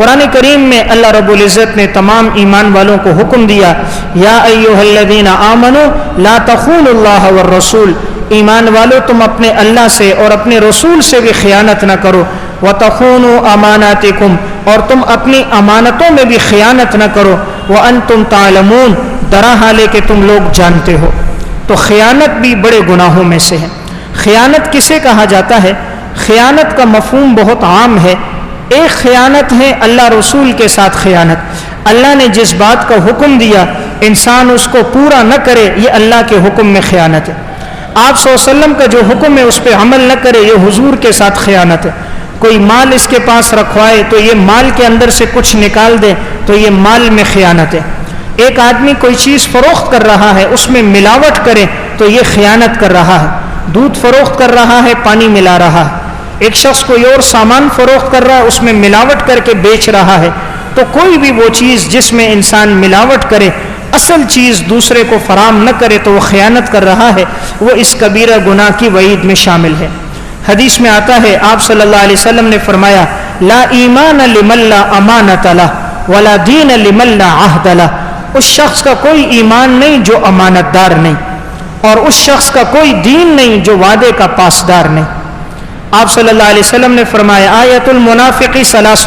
قرآن کریم میں اللہ رب العزت نے تمام ایمان والوں کو حکم دیا، یا ایھا الذین آمنوا لا تخونوا اللہ والرسول، ایمان والو تم اپنے اللہ سے اور اپنے رسول سے بھی خیانت نہ کرو، وتخونوا اماناتکم، اور تم اپنی امانتوں میں بھی خیانت نہ کرو، وانتم تعلمون، درا حال ہے کہ تم لوگ جانتے ہو۔ تو خیانت بھی بڑے گناہوں میں سے ہے۔ خیانت کسے کہا جاتا ہے؟ خیانت کا مفہوم بہت عام ہے۔ ایک خیانت ہے اللہ رسول کے ساتھ خیانت، اللہ نے جس بات کا حکم دیا انسان اس کو پورا نہ کرے، یہ اللہ کے حکم میں خیانت ہے۔ آپ صلی اللہ علیہ وسلم کا جو حکم ہے اس پہ عمل نہ کرے، یہ حضور کے ساتھ خیانت ہے۔ کوئی مال اس کے پاس رکھوائے تو یہ مال کے اندر سے کچھ نکال دے تو یہ مال میں خیانت ہے۔ ایک آدمی کوئی چیز فروخت کر رہا ہے، اس میں ملاوٹ کرے تو یہ خیانت کر رہا ہے۔ دودھ فروخت کر رہا ہے، پانی ملا رہا ہے۔ ایک شخص کوئی اور سامان فروخت کر رہا ہے، اس میں ملاوٹ کر کے بیچ رہا ہے۔ تو کوئی بھی وہ چیز جس میں انسان ملاوٹ کرے، اصل چیز دوسرے کو فراہم نہ کرے تو وہ خیانت کر رہا ہے، وہ اس کبیرہ گناہ کی وعید میں شامل ہے۔ حدیث میں آتا ہے، آپ صلی اللہ علیہ وسلم نے فرمایا، لا ایمان لمن لا امانت لہ ولا دین لمن لا عہد لہ، اس شخص کا کوئی ایمان نہیں جو امانت دار نہیں، اور اس شخص کا کوئی دین نہیں جو وعدے کا پاسدار نہیں۔ آپ صلی اللہ علیہ وسلم نے فرمایا، آیت المنافق ثلاث،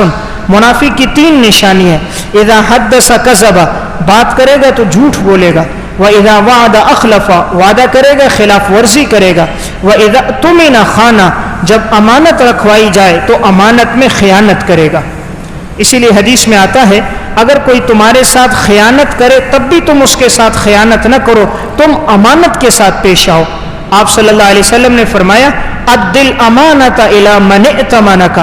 منافق کی 3 نشانی ہے، اذا حدث کذب، بات کرے گا تو جھوٹ بولے گا، واذا وعد اخلف، وعدہ کرے گا خلاف ورزی کرے گا، واذا اؤتمن خان، جب امانت رکھوائی جائے تو امانت میں خیانت کرے گا۔ اسی لیے حدیث میں آتا ہے، اگر کوئی تمہارے ساتھ خیانت کرے تب بھی تم اس کے ساتھ خیانت نہ کرو، تم امانت کے ساتھ پیش آؤ۔ آپ صلی اللہ علیہ وسلم نے فرمایا، ادِ الامانۃ الی من ائتمنک،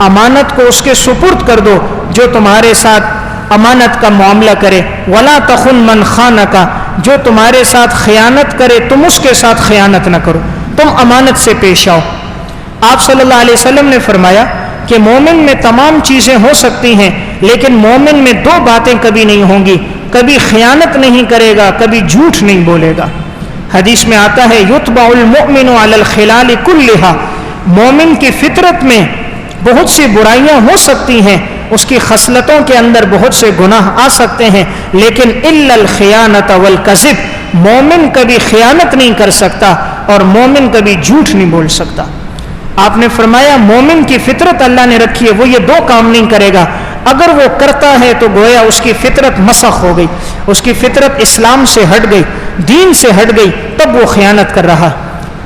امانت کو اس کے سپرد کر دو جو تمہارے ساتھ امانت کا معاملہ کرے، ولا تخن من خانک، جو تمہارے ساتھ خیانت کرے تم اس کے ساتھ خیانت نہ کرو، تم امانت سے پیش آؤ۔ آپ صلی اللہ علیہ وسلم نے فرمایا کہ مومن میں تمام چیزیں ہو سکتی ہیں، لیکن مومن میں 2 باتیں کبھی نہیں ہوں گی، کبھی خیانت نہیں کرے گا، کبھی جھوٹ نہیں بولے گا۔ حدیث میں آتا ہے، یتبع المؤمن علی الخلال کلھا، مومن کی فطرت میں بہت سی برائیاں ہو سکتی ہیں، اس کی خصلتوں کے اندر بہت سے گناہ آ سکتے ہیں، لیکن الا الخیانۃ والکذب، مومن کبھی خیانت نہیں کر سکتا اور مومن کبھی جھوٹ نہیں بول سکتا۔ آپ نے فرمایا مومن کی فطرت اللہ نے رکھی ہے، وہ یہ 2 کام نہیں کرے گا، اگر وہ کرتا ہے تو گویا اس کی فطرت مسخ ہو گئی، اس کی فطرت اسلام سے ہٹ گئی، دین سے ہٹ گئی، تب وہ خیانت کر رہا۔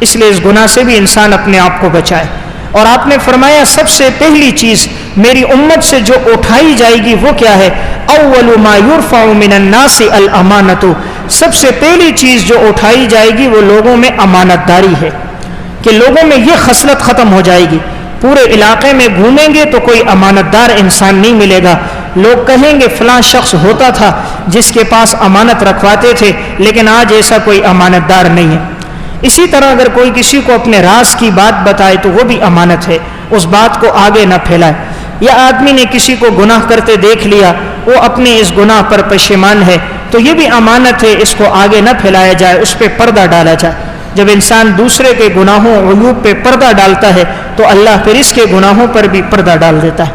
اس لیے اس گناہ سے بھی انسان اپنے آپ کو بچائے۔ اور آپ نے فرمایا سب سے پہلی چیز میری امت سے جو اٹھائی جائے گی وہ کیا ہے؟ اول ما یرفع من الناس الامانۃ، سب سے پہلی چیز جو اٹھائی جائے گی وہ لوگوں میں امانت داری ہے، کہ لوگوں میں یہ خصلت ختم ہو جائے گی۔ پورے علاقے میں گھومیں گے تو کوئی امانت دار انسان نہیں ملے گا، لوگ کہیں گے فلاں شخص ہوتا تھا جس کے پاس امانت رکھواتے تھے، لیکن آج ایسا کوئی امانت دار نہیں ہے۔ اسی طرح اگر کوئی کسی کو اپنے راز کی بات بتائے تو وہ بھی امانت ہے، اس بات کو آگے نہ پھیلائے۔ یا آدمی نے کسی کو گناہ کرتے دیکھ لیا، وہ اپنے اس گناہ پر پشیمان ہے، تو یہ بھی امانت ہے، اس کو آگے نہ پھیلایا جائے، اس پہ پردہ ڈالا جائے۔ جب انسان دوسرے کے گناہوں عیوب پہ پردہ ڈالتا ہے تو اللہ پھر اس کے گناہوں پر بھی پردہ ڈال دیتا ہے۔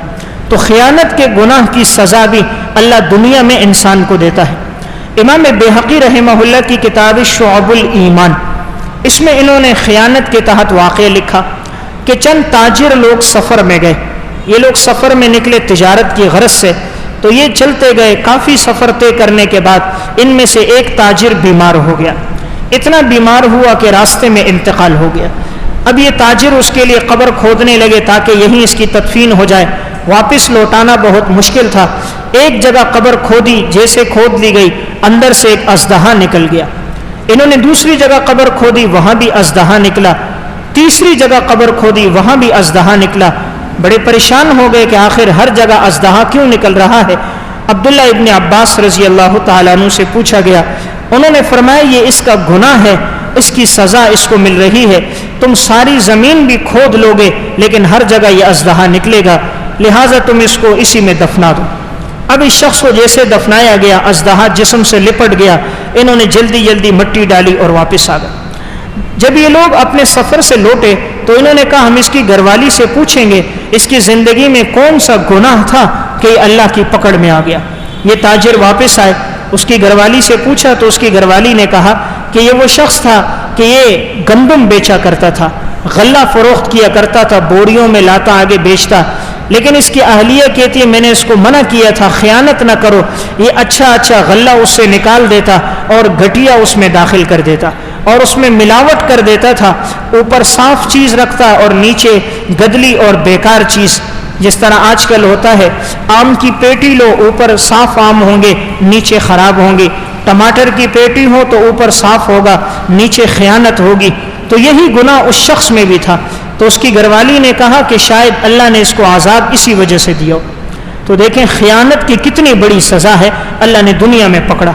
تو خیانت کے گناہ کی سزا بھی اللہ دنیا میں انسان کو دیتا ہے۔ امام بیہقی رحمہ اللہ کی کتاب شعب الایمان، اس میں انہوں نے خیانت کے تحت واقعہ لکھا کہ چند تاجر لوگ سفر میں گئے، یہ لوگ سفر میں نکلے تجارت کی غرض سے، تو یہ چلتے گئے، کافی سفر طے کرنے کے بعد ان میں سے ایک تاجر بیمار ہو گیا، اتنا بیمار ہوا کہ راستے میں انتقال ہو گیا۔ اب یہ تاجر اس کے لیے قبر کھودنے لگے تاکہ یہیں اس کی تدفین ہو جائے، واپس لوٹانا بہت مشکل تھا۔ ایک جگہ قبر کھودی، جیسے کھود لی گئی اندر سے ایک اژدہا نکل گیا۔ انہوں نے دوسری جگہ قبر کھودی، وہاں بھی اژدہا نکلا۔ تیسری جگہ قبر کھودی، وہاں بھی اژدہا نکلا۔ بڑے پریشان ہو گئے کہ آخر ہر جگہ اژدہا کیوں نکل رہا ہے۔ عبداللہ ابن عباس رضی اللہ تعالیٰ عنہ سے پوچھا گیا، انہوں نے فرمایا یہ اس کا گناہ ہے، اس کی سزا اس کو مل رہی ہے، تم ساری زمین بھی کھود لوگے لیکن ہر جگہ یہ اژدہا نکلے گا، لہٰذا تم اس کو اسی میں دفنا دو۔ اب اس شخص کو جیسے دفنایا گیا، اژدہا جسم سے لپٹ گیا، انہوں نے جلدی جلدی مٹی ڈالی اور واپس آ گئے۔ جب یہ لوگ اپنے سفر سے لوٹے تو انہوں نے کہا ہم اس کی گھر والی سے پوچھیں گے اس کی زندگی میں کون سا گناہ تھا کہ یہ اللہ کی پکڑ میں آ گیا۔ یہ تاجر واپس آئے، اس کی گھر والی سے پوچھا تو اس کی گھر والی نے کہا کہ یہ وہ شخص تھا کہ یہ گندم بیچا کرتا تھا، غلہ فروخت کیا کرتا تھا، بوریوں میں لاتا آگے بیچتا، لیکن اس کی اہلیہ کہتی ہے میں نے اس کو منع کیا تھا خیانت نہ کرو، یہ اچھا غلہ اس سے نکال دیتا اور گھٹیا اس میں داخل کر دیتا اور اس میں ملاوٹ کر دیتا تھا، اوپر صاف چیز رکھتا اور نیچے گدلی اور بیکار چیز، جس طرح آج کل ہوتا ہے آم کی پیٹی لو، اوپر صاف آم ہوں گے نیچے خراب ہوں گے، ٹماٹر کی پیٹی ہو تو اوپر صاف ہوگا نیچے خیانت ہوگی۔ تو یہی گناہ اس شخص میں بھی تھا، تو اس کی گھر والی نے کہا کہ شاید اللہ نے اس کو عذاب اسی وجہ سے دیا۔ تو دیکھیں خیانت کی کتنی بڑی سزا ہے، اللہ نے دنیا میں پکڑا۔